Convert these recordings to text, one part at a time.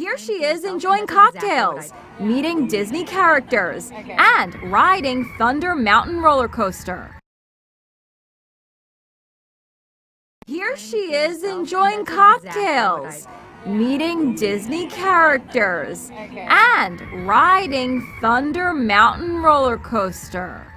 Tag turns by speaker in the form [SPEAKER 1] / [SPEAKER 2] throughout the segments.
[SPEAKER 1] Here she is enjoying cocktails, meeting Disney characters, and riding Thunder Mountain roller coaster. Here she is enjoying cocktails, meeting Disney characters, and riding Thunder Mountain roller coaster.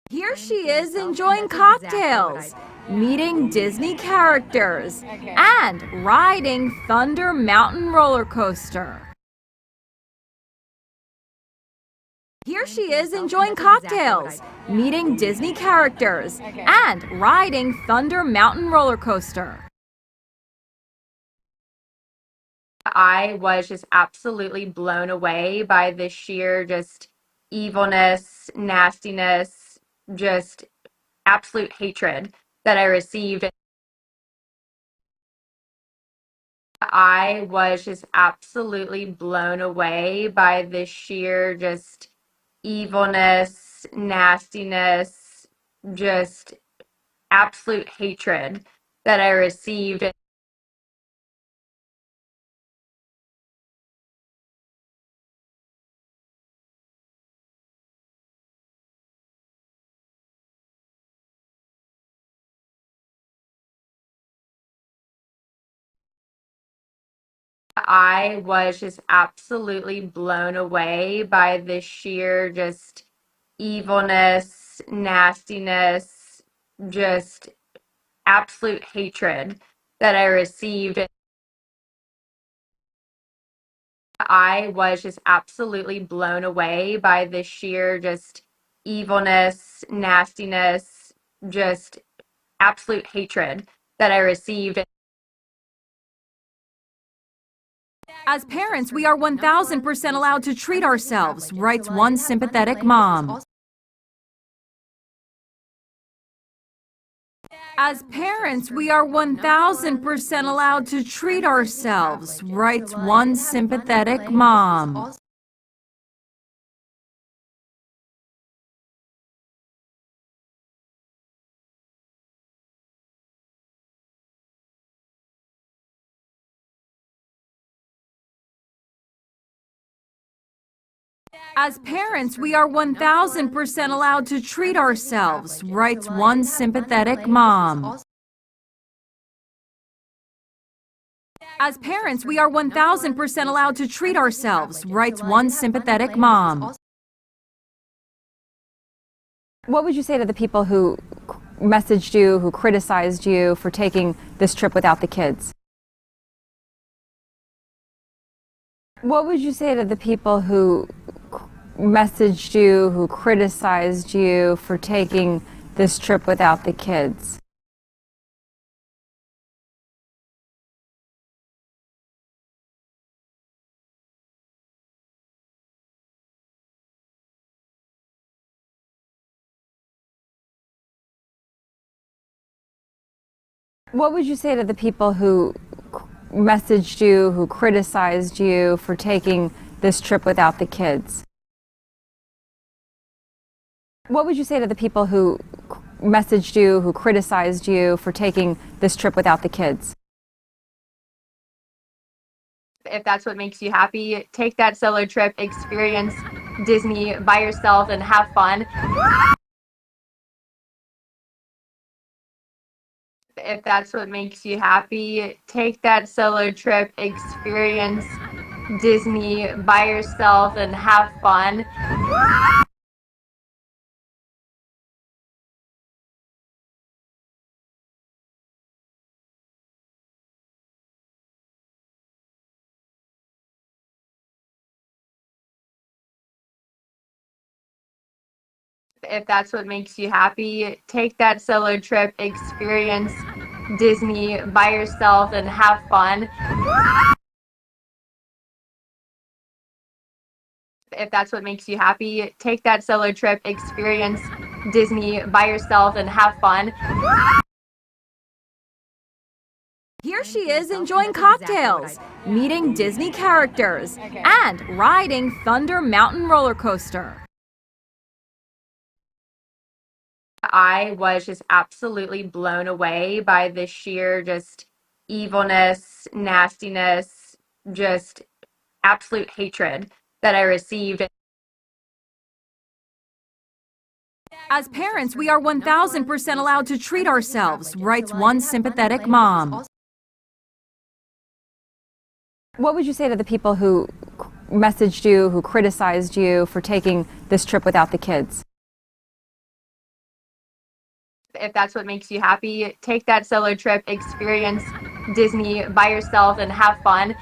[SPEAKER 1] Here she is enjoying cocktails, meeting Disney characters, and riding Thunder Mountain roller coaster. Here she is enjoying cocktails, meeting Disney characters, and riding Thunder Mountain roller coaster.
[SPEAKER 2] I was just absolutely blown away by the sheer just evilness, nastiness, just absolute hatred that I received. I was just absolutely blown away by the sheer just evilness, nastiness, just absolute hatred that I received. I was just absolutely blown away by the sheer just evilness, nastiness, just absolute hatred that I received. I was just absolutely blown away by the sheer just evilness, nastiness, just absolute hatred that I received.
[SPEAKER 1] As parents, we are 1000% allowed to treat ourselves, writes one sympathetic mom. As parents, we are 1000% allowed to treat ourselves, writes one sympathetic mom. As parents, we are 1000% allowed to treat ourselves, writes one sympathetic mom. As parents, we are 1000% allowed to treat ourselves, writes one sympathetic mom.
[SPEAKER 3] What would you say to the people who messaged you, who criticized you for taking this trip without the kids? What would you say to the people who messaged you, who criticized you for taking this trip without the kids? What would you say to the people who messaged you, who criticized you for taking this trip without the kids? What would you say to the people who messaged you, who criticized you for taking this trip without the kids?
[SPEAKER 2] If that's what makes you happy, take that solo trip, experience Disney by yourself, and have fun. If that's what makes you happy, take that solo trip, experience Disney by yourself, and have fun. If that's what makes you happy, take that solo trip, experience Disney by yourself, and have fun. If that's what makes you happy, take that solo trip, experience Disney by yourself, and have fun.
[SPEAKER 1] Here she is enjoying cocktails, meeting Disney characters, and riding Thunder Mountain roller coaster.
[SPEAKER 2] I was just absolutely blown away by the sheer just evilness, nastiness, just absolute hatred that I received.
[SPEAKER 1] As parents, we are 1000% allowed to treat ourselves, writes one sympathetic mom.
[SPEAKER 3] What would you say to the people who messaged you, who criticized you for taking this trip without the kids?
[SPEAKER 2] If that's what makes you happy, take that solo trip, experience Disney by yourself, and have fun.